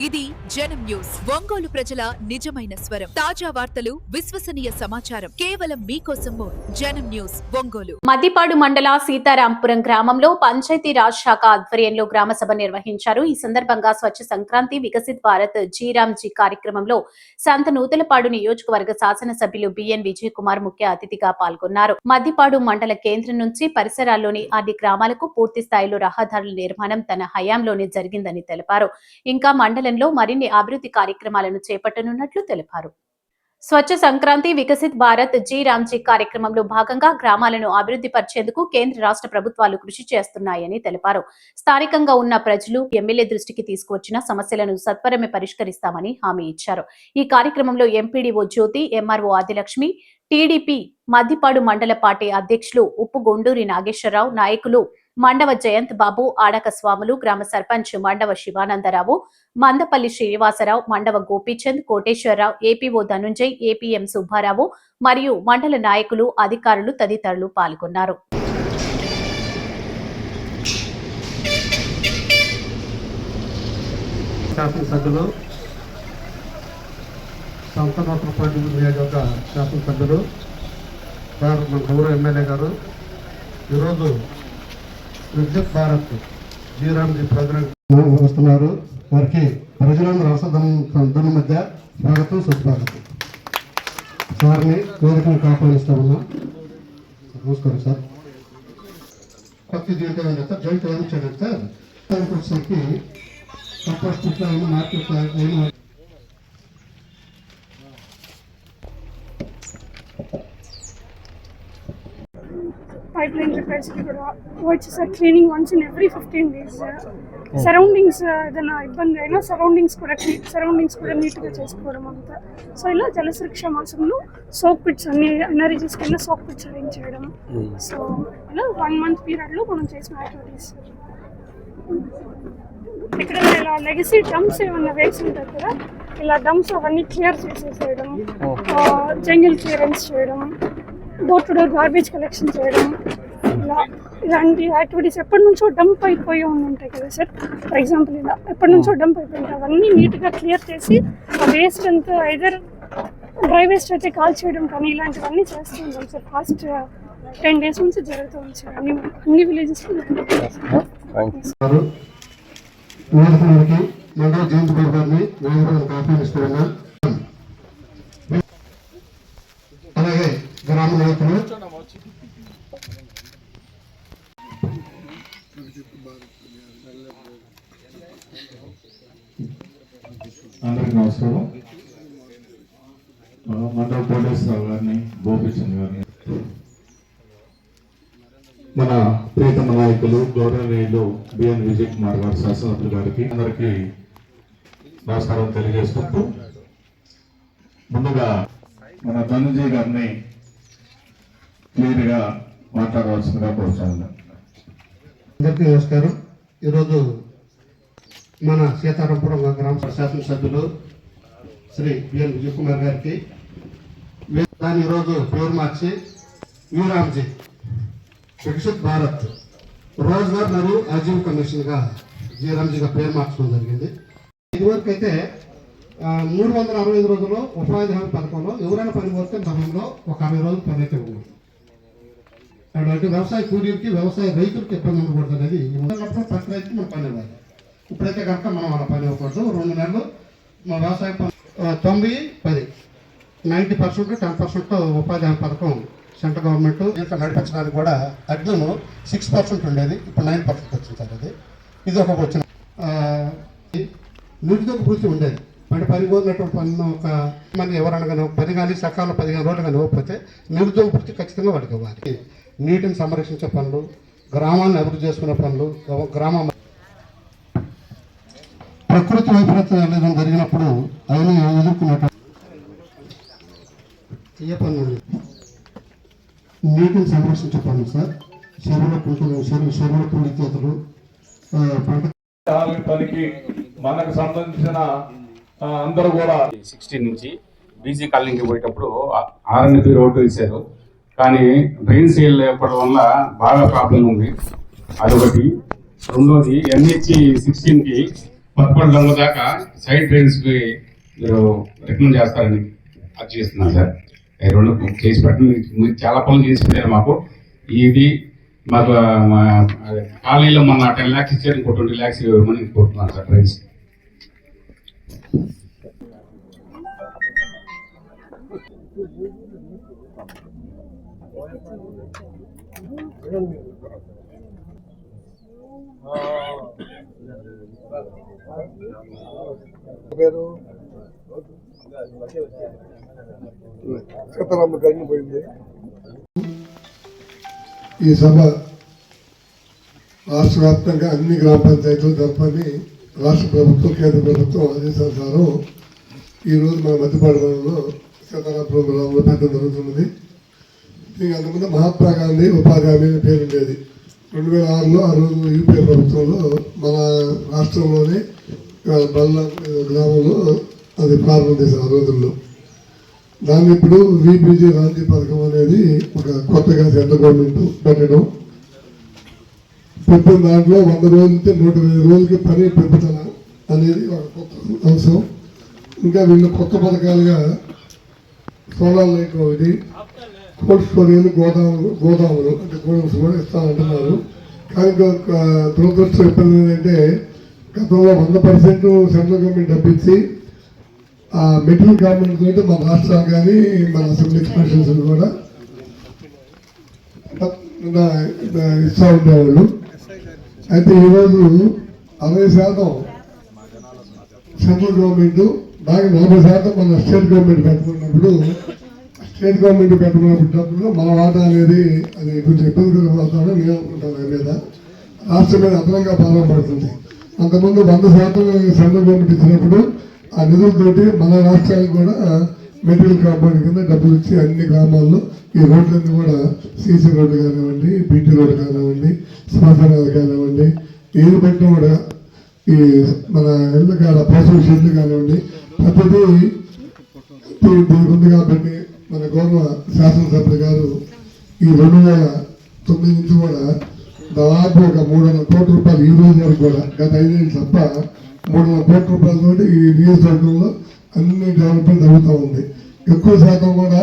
ఇది జనం న్యూస్. ఒంగోలు ప్రజల నిజమైన స్వరం. తాజా వార్తలు, విశ్వసనీయ సమాచారం కేవలం మీకోసం. జనం న్యూస్ ఒంగోలు. మద్దిపాడు మండల సీతారాంపురం గ్రామంలో పంచాయతీ రాజ్ శాఖ ఆధ్వర్యంలో గ్రామ సభ నిర్వహించారు. ఈ సందర్భంగా స్వచ్ఛ సంక్రాంతి వికసిత్ భారత్ జీరాంజీ కార్యక్రమంలో సంత నూతలపాడు నియోజకవర్గ శాసనసభ్యులు బిఎన్ విజయ్ కుమార్ ముఖ్య అతిథిగా పాల్గొన్నారు. మద్దిపాడు మండల కేంద్రం నుంచి పరిసరాల్లోని అన్ని గ్రామాలకు పూర్తి స్థాయిలో రహదారుల నిర్మాణం తన హయాంలోనే జరిగిందని తెలిపారు. ఇంకా మండల మరిన్ని అభివృద్ధి కార్యక్రమాలను చేపట్టనున్నట్లు తెలిపారు. స్వచ్ఛ సంక్రాంతి వికసిత్ భారత్ జీరాంజీ కార్యక్రమంలో భాగంగా గ్రామాలను అభివృద్ధి పరిచేందుకు కేంద్ర రాష్ట్ర ప్రభుత్వాలు కృషి చేస్తున్నాయని తెలిపారు. స్థానికంగా ఉన్న ప్రజలు ఎమ్మెల్యే దృష్టికి తీసుకువచ్చిన సమస్యలను సత్వరమే పరిష్కరిస్తామని హామీ ఇచ్చారు. ఈ కార్యక్రమంలో ఎంపీడీఓ జ్యోతి, ఎంఆర్ఓ ఆదిలక్ష్మి, టీడీపీ మద్దిపాడు మండల పార్టీ అధ్యక్షులు ఉప్పు గొండూరి నాగేశ్వరరావు, నాయకులు మండవ జయంత్ బాబు, ఆడక స్వాములు, గ్రామ సర్పంచ్ మండవ శివానందరావు, మందపల్లి శ్రీనివాసరావు, మండవ గోపీచంద్, కోటేశ్వరరావు, ఏపీఓ ధనుంజయ్, ఏపీఎం సుబ్బారావు మరియు మండల నాయకులు, అధికారులు తదితరులు పాల్గొన్నారు. శాసనసభ్యులు, సంతనోత్రపాటి నియోజకవర్గ శాసనసభ్యులు గారు, మన గౌరవ ఎమ్మెల్యే గారు ఈరోజు వికసిత్ భారత్ జీరాంజీ ప్రోగ్రాం వస్తున్నారు. వారికి ప్రజలందరూ అవసరం మధ్య స్వాగతం, సుస్వాగతం. సార్ని వేదికను కాపాడిస్తామన్నా. నమస్కారం సార్. కొత్త దీంట్లో ఏంటంటే సార్ జాయింట్ ఏం చేయలేదు సార్. వచ్చేసరికి కంపోస్ట్ మార్కెట్ pipeline repairs వచ్చేసారి cleaning once in every 15 days. Surroundings ఏదైనా ఇబ్బంది అయినా సరౌండింగ్స్ కూడా నీట్గా చేసుకోవడం అంతా. సో ఇలా జలసురక్ష మాసంలో సోక్ పిట్స్ అన్ని ఎన్ఆర్ఈజీస్ కింద సోక్ పిట్స్ అరేంజ్ చేయడం. సో ఇలా 1 month పీరియడ్లో మనం చేసిన యాక్టివిటీస్. ఇక్కడ ఇలా లెగసీ డంప్స్ ఏమన్నా వేసి ఉంటారు కదా, ఇలా డంప్స్ అవన్నీ క్లియర్ చేసేసేయడం, జంగిల్ క్లియరెన్స్ చేయడం, door to door garbage collection చేయడం, ఇలాంటి యాక్టివిటీస్. ఎప్పటి నుంచో డంప్ అయిపోయి ఉంటాయి కదా సార్. ఫర్ ఎగ్జాంపుల్ ఇలా ఎప్పటి నుంచో డంప్ అయిపోయింటాయి, అవన్నీ నీట్గా క్లియర్ చేసి ఆ వేస్ట్ అంతా ఐదర్ డ్రై వేస్ట్ అయితే కాల్ చేయడం కానీ ఇలాంటివన్నీ చేస్తూ ఉంటాం సార్. ఫాస్ట్ 10 days నుంచి జరుగుతూ ఉంది సార్ అన్ని విలేజెస్. మండల జయంత్ బాబు గారిని ఆహ్వానిస్తున్నా. అలాగే గ్రామ నాయకులు అందరికి నమస్కారం. మండల కోటేశ్వరరావు గారిని, గోపీచంద్ గారిని, మన ప్రియతమ నాయకులు గౌరవనీయులు బిఎన్ విజయ్ కుమార్ గారు శాసనసభ్యులు గారికి అందరికీ నమస్కారం తెలియజేసుకుంటూ, ముందుగా మన ధనుంజయ్ గారిని క్లియర్గా మాట్లాడవలసిందిగా కోరుతున్నాను. అందరికీ నమస్కారం. ఈరోజు మన సీతారాంపురం గ్రామ శాసనసభ్యులు శ్రీ బిఎన్ విజయ్ కుమార్ గారికి దాన్ని ఈరోజు పేరు మార్చి జీరాంజీ వికసిత్ భారత్ రోజ్గార్ మరియు ఆజీవిక మిషన్గా జీరాంజీగా పేరు మార్చడం జరిగింది. ఇదివరకు అయితే 365 రోజుల్లో ఉపాధి హామీ పథకంలో ఎవరైనా పని కోరితే సమయంలో ఒక 60 రోజులు పని అయితే ఉంది. అటువంటి వ్యవసాయ కూలీలకి, వ్యవసాయ రైతులకి ఇబ్బంది ఉండకూడదు అనేది ప్రతి రైతుకి మనం పని ఇవ్వాలి. ఇప్పుడైతే కనుక మనం అలా పని ఇవ్వకూడదు. 2 నెలలు మా వ్యవసాయ 90-10 90% 10% ఉపాధి హామీ పథకం సెంట్రల్ గవర్నమెంట్ దీంట్లో నడిపించడానికి కూడా అగ్నిను 6% ఉండేది, ఇప్పుడు 9% వచ్చింది సార్. ఇది ఒక వచ్చిన నిరుద్యోగ పూర్తి ఉండేది. అంటే పని కోరినటువంటి పన్ను ఒక మంది ఎవరైనా కానీ పని కానీ సకాలంలో 15 రోజులు కానీ ఇవ్వకపోతే నిరుద్యోగ పూర్తి ఖచ్చితంగా వాడికి ఇవ్వాలి. నీటిని సంరక్షించే పనులు, గ్రామాలను అభివృద్ధి చేసుకునే పనులు, గ్రామం ప్రకృతి వైపరీత్యం జరిగినప్పుడు అవన్నీ ఎదుర్కొన్నట్టు ఏ పనులు నీటిని సంరక్షించే పనులు సార్. చెరువుల పూడికేతలు, పనికి మనకు సంబంధించిన అందరూ కూడా 16 నుంచి బీసీ కాలనీకి పోయేటప్పుడు ఆర్ఎన్బి రోడ్డు వేశారు, కానీ డ్రైన్ సేల్ లేకపోవడం వల్ల బాగా ప్రాబ్లం ఉంది. అదొకటి. రెండోది NH 16కి కొత్తపల్లి దొంగ దాకా సైడ్ డ్రైన్స్కి మీరు రికమెండ్ చేస్తారని అది చేస్తున్నాను సార్. ఈ రెండు చేసి పెట్టండి. మీరు చాలా పనులు చేసి పెట్టారు మాకు. ఇది మాకు కాలనీలో మొన్న 10 lakhs ఇచ్చారు, ఇంకో 20 lakhs ఇవ్వమని కోరుతున్నాను సార్ డ్రైన్స్. ఈ సభ రాష్ట్ర వ్యాప్తంగా అన్ని గ్రామ పంచాయతీలు జరపని రాష్ట్ర ప్రభుత్వం, కేంద్ర ప్రభుత్వం ఆదేశానుసారం ఈరోజు మన మధ్యపాడులో సీతారాంపురం గ్రామంలో పెట్టడం జరుగుతున్నది. దీనికి అంతకుముందు మహాత్మా గాంధీ ఉపాధి హామీ అనే పేరు ఉండేది. 2006లో ఆ రోజు యూపీఏ ప్రభుత్వంలో మన రాష్ట్రంలోనే బల్ల గ్రామంలో అది ప్రారంభం చేశారు ఆ రోజుల్లో. దాన్ని ఇప్పుడు విబీజీ రాంజీ పథకం అనేది ఒక కొత్తగా సెంట్రల్ గవర్నమెంట్ పెట్టడం. పెట్టిన దాంట్లో 100 రోజుల నుంచి 120 రోజులకి పని పెంపుదల అనేది ఒక కొత్త అంశం. ఇంకా వీళ్ళు కొత్త పథకాలుగా సోలార్ లైట్ ఒకటి, కోల్డ్ స్టోరేజ్, గోదాములు అంటే గోడౌన్స్ కూడా ఇస్తానంటున్నారు. కానీ దురదృష్టం ఇబ్బంది ఏంటంటే గతంలో 100% సెంట్రల్ గవర్నమెంట్ డబ్బిచ్చి ఆ మెటీరియల్ గవర్నమెంట్ తోటి మన రాష్ట్రాలు కానీ మన అసెంబ్లీ ఎక్స్పెన్షన్స్ కూడా ఇస్తూ ఉండేవాళ్ళు. అయితే ఈరోజు 60% సెంట్రల్ గవర్నమెంట్, బాగా 40% మన స్టేట్ గవర్నమెంట్ పెట్టుకున్నప్పుడు, స్టేట్ గవర్నమెంట్ పెట్టుకున్నప్పుడు మన వాటా అనేది అది కొంచెం ఇబ్బందికరంగా అవుతామని నేను అనుకుంటాను. దాని మీద రాష్ట్రం మీద అదనంగా భారం పడుతుంది. అంతకుముందు 100% సెంట్రల్ గవర్నమెంట్ ఇచ్చినప్పుడు ఆ నిధులతోటి మన రాష్ట్రాలకు కూడా మెటీరియల్ కాంపౌండ్ కింద డబ్బులు ఇచ్చి అన్ని గ్రామాల్లో ఈ రోడ్లన్నీ కూడా సీసీ రోడ్లు కానివ్వండి, బీటీ రోడ్డు కానివ్వండి, శ్మశానాలు కానివ్వండి, ఏది పెట్టినా కూడా ఈ మన ఇళ్ళు కాడ పశువుల షెడ్లు కానివ్వండి ప్రతిదీ ఉంది. కాబట్టి మన గౌరవ శాసనసభ్యులు గారు ఈ 2009 నుంచి కూడా దాదాపు ఒక 300 కోట్ల రూపాయలు ఈ రోజు వరకు కూడా గత 5 ఏళ్ళు తప్ప 300 కోట్ల రూపాయలతో ఈ నియోజకవర్గంలో అన్ని డెవలప్మెంట్ జరుగుతూ ఉంది. ఎక్కువ శాతం కూడా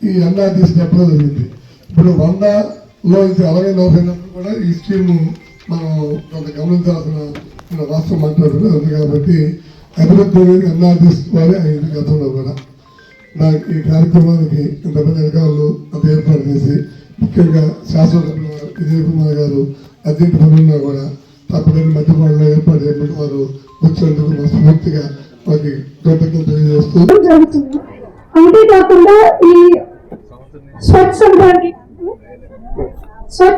ఈ ఎన్ఆర్టీసీ చెప్పడం జరిగింది. ఇప్పుడు 100లో నుంచి 60-40 కూడా ఈ స్కీము మనం కొంత గమనించాల్సిన రాష్ట్రం మాట్లాడుతున్నారు. కాబట్టి అభివృద్ధి అనేది ఎన్ఆర్టీసీ వారే అయింది గతంలో కూడా. నాకు ఈ కార్యక్రమానికి ఇంతమంది అధికారులు అంత ఏర్పాటు చేసి, ముఖ్యంగా శాసనసభ్యులు విజయ్ కుమార్ గారు అధ్యక్ష పనున్నా కూడా తప్పదని మధ్యపాడులో ఏర్పాటు చేయడం వారు వచ్చినందుకు మా స్ఫూర్తిగా వారికి కృతజ్ఞతలు తెలియజేస్తూ జరుగుతుంది. అంతేకాకుండా ఈ స్వచ్ఛ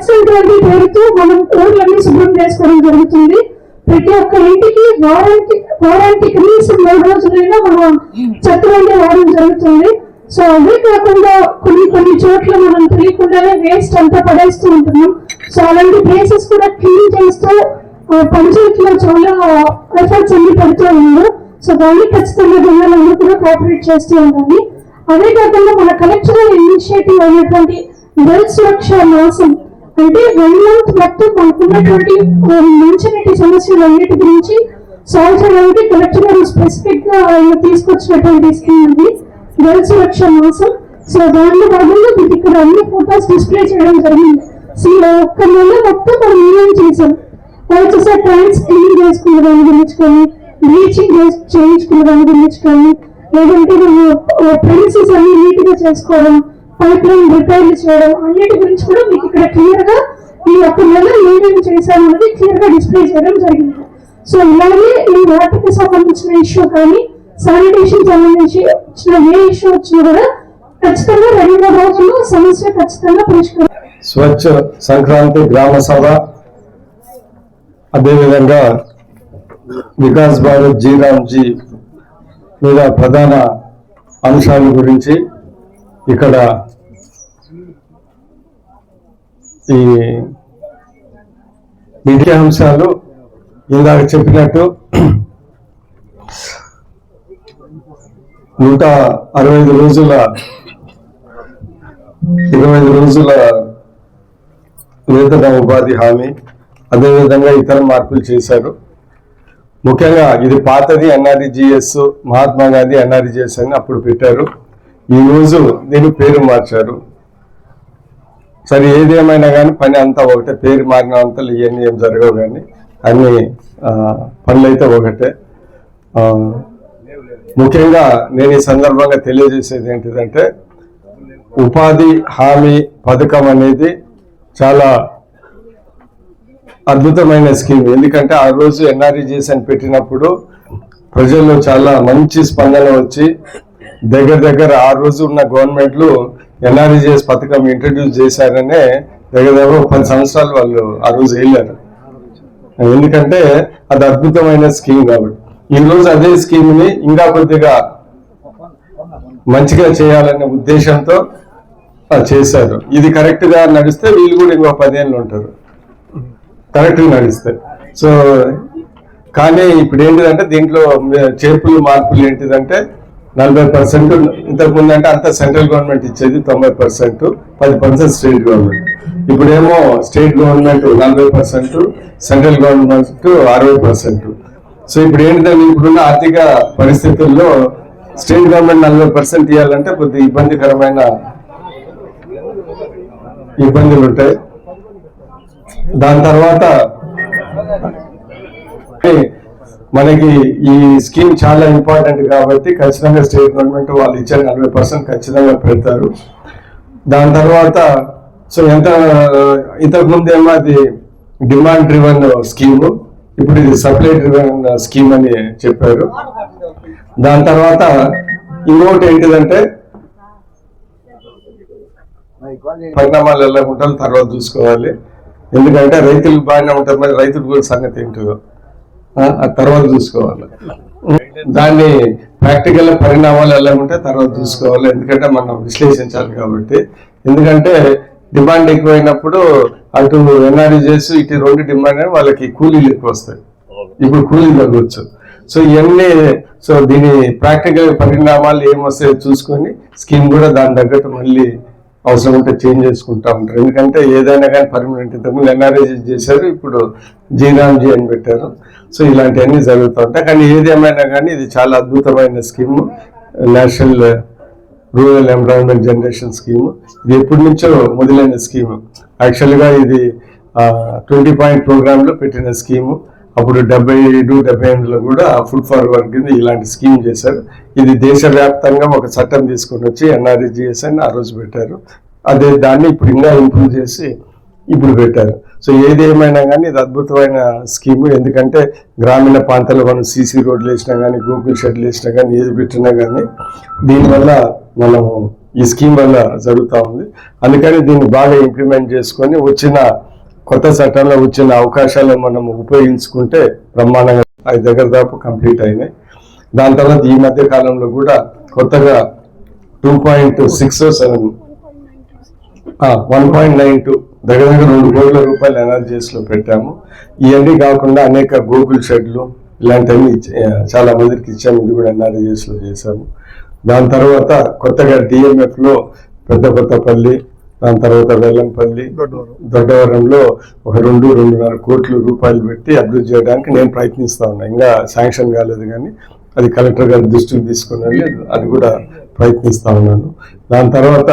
సంక్రాంతి పేరుతో మనం ఊర్లన్నీ శుభ్రం చేసుకోవడం జరుగుతుంది. ప్రతి ఒక్క ఇంటికి వారానికి కనీసం 3 రోజులైనా మనం చెత్తలన్నీ వాడడం జరుగుతుంది. సో అదే కాకుండా కొన్ని చోట్ల మనం తెలియకుండానే వేస్ట్ అంతా పడేస్తూ ఉంటున్నాం. సో అలాంటి ప్లేసెస్ కూడా క్లీన్ చేస్తూ పంచాయతీలో చాలా ఎఫర్ట్స్ అన్ని పెడుతూ ఉన్నారు. సో దాన్ని ఖచ్చితంగా జనాలందరూ కూడా కోఆపరేట్ చేస్తూ ఉండాలి. అదే కాకుండా మన కలెక్టరల్ ఇనిషియేటివ్ అయినటువంటి జల్ సురక్ష మాసం అంటే 1 month మొత్తం మనకున్నటువంటి మంచినీటి సమస్యలు అన్నిటి గురించి సాల్వ్ చేయడానికి కలెక్టర్ గారు స్పెసిఫిక్ గా ఆయన తీసుకొచ్చినటువంటి స్కీమ్ ఇది జల్ సురక్ష మాసం. సో దానిలో భాగంగా మీకు ఇక్కడ అన్ని ఫోటోస్ డిస్ప్లే చేయడం జరిగింది. సో ఒక్క నెల మొత్తం మనం ఏం చేసాం, వచ్చేసరి ట్యాంక్స్ క్లీన్ చేసుకునే దాని గురించి కానీ, బ్లీచింగ్ చేయించుకునే దాని గురించి కానీ, లేదంటే ప్రెమిసెస్ అన్ని నీట్ గా చేసుకోవడం, పైప్ లైన్ రిపేర్లు చేయడం, అన్నిటి గురించి కూడా మీకు ఇక్కడ క్లియర్ గా ఈ ఒక్క నెల ఏమేమి చేశామన్నది క్లియర్ గా డిస్ప్లే చేయడం జరిగింది. సో ఇలాగే ఈ వాటర్కి సంబంధించిన ఇష్యూ కానీ, శానిటేషన్ సంబంధించి వచ్చిన ఏ ఇష్యూ వచ్చినా కూడా ఖచ్చితంగా 2-3 రోజుల్లో సమస్య ఖచ్చితంగా పరిష్కారం. స్వచ్ఛ సంక్రాంతి గ్రామ సభ, అదేవిధంగా వికాస్ భారత్ జీరామ్జీ మీద ప్రధాన అంశాల గురించి ఇక్కడ ఈ ముఖ్య అంశాలు ఇందాక చెప్పినట్టు 165 రోజుల 25 రోజుల వేతన ఉపాధి హామీ, అదేవిధంగా ఇతర మార్పులు చేశారు. ముఖ్యంగా ఇది పాతది ఎన్ఆర్ఈజిఎస్, మహాత్మా గాంధీ ఎన్ఆర్ఈజిఎస్ అని అప్పుడు పెట్టారు. ఈరోజు దీని పేరు మార్చారు. సరే ఏదేమైనా కానీ పని అంతా ఒకటే, పేరు మారిన అంతలు ఇవన్నీ ఏం జరగవు, కానీ అన్ని పనులు అయితే ఒకటే. ముఖ్యంగా నేను ఈ సందర్భంగా తెలియజేసేది ఏంటిదంటే, ఉపాధి హామీ పథకం అనేది చాలా అద్భుతమైన స్కీమ్. ఎందుకంటే ఆ రోజు ఎన్ఆర్ఈజిఎస్ అని పెట్టినప్పుడు ప్రజల్లో చాలా మంచి స్పందన వచ్చి దగ్గర ఆ రోజు ఉన్న గవర్నమెంట్లు ఎన్ఆర్ఈజిఎస్ పథకం ఇంట్రడ్యూస్ చేశారనే దగ్గర 10 సంవత్సరాలు వాళ్ళు ఆ రోజు వెళ్ళారు. ఎందుకంటే అది అద్భుతమైన స్కీమ్ కాబట్టి. ఈ రోజు అదే స్కీమ్ని ఇంకా కొద్దిగా మంచిగా చేయాలనే ఉద్దేశంతో చేశారు. ఇది కరెక్ట్ గా నడిస్తే వీళ్ళు కూడా ఇంకో 10 ఏళ్ళు ఉంటారు కరెక్ట్ గా నడిస్తే. సో కానీ ఇప్పుడు ఏంటిదంటే దీంట్లో చేర్పులు మార్పులు ఏంటిదంటే 40% ఇంతకుముందు అంటే అంత సెంట్రల్ గవర్నమెంట్ ఇచ్చేది 90%, 10% స్టేట్ గవర్నమెంట్. ఇప్పుడేమో state government 40%, central government 60%. So ఇప్పుడు ఏంటిదంటే ఇప్పుడున్న ఆర్థిక పరిస్థితుల్లో స్టేట్ గవర్నమెంట్ 40% ఇవ్వాలంటే కొద్దిగా ఇబ్బందికరమైన ఇబ్బందులు ఉంటాయి. దాని తర్వాత మనకి ఈ స్కీమ్ చాలా ఇంపార్టెంట్ కాబట్టి ఖచ్చితంగా స్టేట్ గవర్నమెంట్ వాళ్ళు ఇచ్చే 40% ఖచ్చితంగా పెడతారు. దాని తర్వాత సో ఇంతకుముందు ఏమో అది డిమాండ్ డ్రివెన్ స్కీము, ఇప్పుడు ఇది సప్లై డ్రివెన్ స్కీమ్ అని చెప్పారు. దాని తర్వాత ఇంకొకటి ఏంటిదంటే పరిణామాలు ఎలా ఉంటారో తర్వాత చూసుకోవాలి. ఎందుకంటే రైతులకు బాగానే ఉంటారు, మరి రైతులు కూడా సంగతి ఏంటో తర్వాత చూసుకోవాలి. దాన్ని ప్రాక్టికల్ పరిణామాలు ఎలా ఉంటే తర్వాత చూసుకోవాలి. ఎందుకంటే మనం విశ్లేషించాలి కాబట్టి. ఎందుకంటే డిమాండ్ ఎక్కువైనప్పుడు అటు ఎన్ఆర్ఈజిఎస్ ఇటు 2 డిమాండ్ అని వాళ్ళకి కూలీలు ఎక్కువ వస్తాయి. ఇప్పుడు కూలీలు తగ్గవచ్చు. సో ఇవన్నీ సో దీని ప్రాక్టికల్ పరిణామాలు ఏమొస్తాయో చూసుకొని స్కీమ్ కూడా దాని తగ్గట్టు మళ్ళీ అవసరం ఉంటే చేంజ్ చేసుకుంటా ఉంటారు. ఎందుకంటే ఏదైనా కానీ పర్మనెంట్, ఇంతకుముందు ఎన్ఆర్ఈజీ చేశారు, ఇప్పుడు జీరామ్జీ అని పెట్టారు. సో ఇలాంటివన్నీ జరుగుతూ ఉంటాయి. కానీ ఏదేమైనా కానీ ఇది చాలా అద్భుతమైన scheme, national rural employment generation scheme. ఇది ఎప్పటి నుంచో మొదలైన స్కీము. యాక్చువల్గా ఇది 20 పాయింట్ ప్రోగ్రాంలో పెట్టిన స్కీము. అప్పుడు 77-78లో కూడా ఫుడ్ ఫర్ వర్క్ కింద ఇలాంటి స్కీమ్ చేశారు. ఇది దేశవ్యాప్తంగా ఒక చట్టం తీసుకొని వచ్చి ఎన్ఆర్ఈజిఎస్ అని ఆ రోజు పెట్టారు. అదే దాన్ని ఇప్పుడు ఇంకా ఇంప్రూవ్ చేసి ఇప్పుడు పెట్టారు. సో ఏది ఏమైనా కానీ ఇది అద్భుతమైన స్కీము. ఎందుకంటే గ్రామీణ ప్రాంతాల్లో మనం సీసీ రోడ్లు వేసినా కానీ, గోకుల్ షెడ్లు వేసినా కానీ, ఏది పెట్టినా కానీ దీనివల్ల మనము ఈ స్కీమ్ వల్ల జరుగుతూ ఉంది. అందుకని దీన్ని బాగా ఇంప్లిమెంట్ చేసుకొని వచ్చిన కొత్త చట్టంలో వచ్చిన అవకాశాలను మనం ఉపయోగించుకుంటే బ్రహ్మాండంగా 5 దగ్గర దాకా కంప్లీట్ అయినాయి. దాని తర్వాత ఈ మధ్య కాలంలో కూడా కొత్తగా 2.67 1.92 దగ్గర 2 కోట్ల రూపాయలు ఎన్ఆర్జీఎస్లో పెట్టాము. ఇవన్నీ కాకుండా అనేక గోకుల్ షెడ్లు ఇలాంటివన్నీ చాలా మందికి ఇచ్చాము. ఇది కూడా ఎన్ఆర్జీఎస్లో చేశాము. దాని తర్వాత కొత్తగా డిఎంఎఫ్లో కొత్తపల్లి, దాని తర్వాత వెల్లంపల్లి, దొడ్డవరంలో ఒక 2-2.5 కోట్ల రూపాయలు పెట్టి అభివృద్ధి చేయడానికి నేను ప్రయత్నిస్తా ఉన్నా. ఇంకా శాంక్షన్ కాలేదు, కానీ అది కలెక్టర్ గారి దృష్టికి తీసుకుని వెళ్ళి అది కూడా ప్రయత్నిస్తా ఉన్నాను. దాని తర్వాత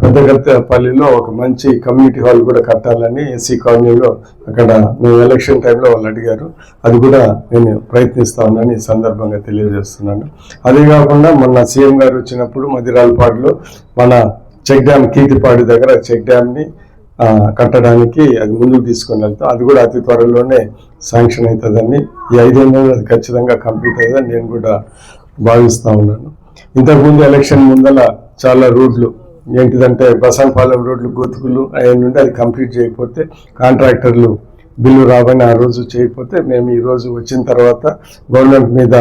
పెద్దగత్తపల్లిలో ఒక మంచి కమ్యూనిటీ హాల్ కూడా కట్టాలని ఎస్సీ కాలనీలో అక్కడ మేము ఎలక్షన్ టైంలో వాళ్ళు అడిగారు. అది కూడా నేను ప్రయత్నిస్తా ఉన్నాను ఈ సందర్భంగా తెలియజేస్తున్నాను. అదే కాకుండా మొన్న సీఎం గారు వచ్చినప్పుడు మదిరాలపాడులో మన చెక్ డ్యామ్ కీర్తిపాడు దగ్గర చెక్ డ్యామ్ని కట్టడానికి అది ముందుకు తీసుకొని వెళ్తాం. అది కూడా అతి త్వరలోనే శాంక్షన్ అవుతుందని, ఈ 5 ఏళ్ళలో అది ఖచ్చితంగా కంప్లీట్ అవుతుందని నేను కూడా భావిస్తూ ఉన్నాను. ఇంతకుముందు ఎలక్షన్ ముందల చాలా రోడ్లు ఏంటిదంటే బసంపాలెం రోడ్లు గొతుకులు అవన్నీ ఉంటే అది కంప్లీట్ చేయకపోతే కాంట్రాక్టర్లు బిల్లు రావని ఆ రోజు చేయకపోతే మేము ఈ రోజు వచ్చిన తర్వాత గవర్నమెంట్ మీద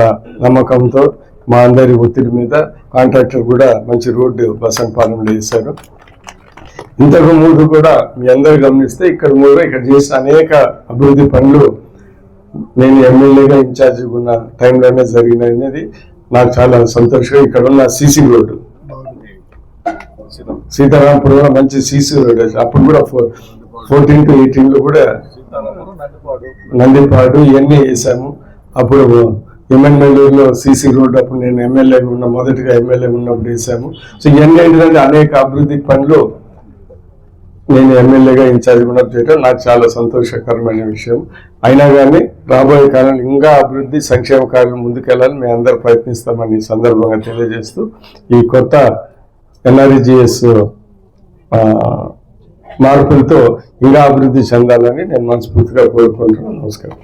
నమ్మకంతో మా అందరి ఒత్తిడి మీద కాంట్రాక్టర్ కూడా మంచి రోడ్డు బసంపాలెంలో వేశారు. ఇంతకు ముందు కూడా మీ అందరు గమనిస్తే ఇక్కడ చేసిన అనేక అభివృద్ధి పనులు నేను ఎమ్మెల్యేగా ఇన్ఛార్జ్ ఉన్న టైంలోనే జరిగినాయి అనేది నాకు చాలా సంతోషంగా. ఇక్కడ ఉన్న సీసీ రోడ్డు సీతారాంపురంలో మంచి సీసీ రోడ్, అప్పుడు కూడా 14 to 18లో కూడా నందిపాడు ఇవన్నీ వేసాము. అప్పుడు ఎమ్మెల్యేలో సీసీ రోడ్ అప్పుడు నేను ఎమ్మెల్యేగా ఉన్న మొదటిగా ఎమ్మెల్యేగా ఉన్నప్పుడు వేసాము. సో ఇవన్నీ ఏంటంటే అనేక అభివృద్ధి పనులు నేను ఎమ్మెల్యేగా ఇన్ఛార్జ్ ఉన్నప్పుడు చేయడం నాకు చాలా సంతోషకరమైన విషయం. అయినా కానీ రాబోయే కాలంలో ఇంకా అభివృద్ధి సంక్షేమ కార్యాలు ముందుకెళ్ళాలని మేము అందరూ ప్రయత్నిస్తామని ఈ సందర్భంగా తెలియజేస్తూ ఈ కొత్త ఎన్ఆర్ఈజీఎస్ మార్పులతో ఇంకా అభివృద్ధి చెందాలని నేను మనస్ఫూర్తిగా కోరుకుంటున్నాను. నమస్కారం.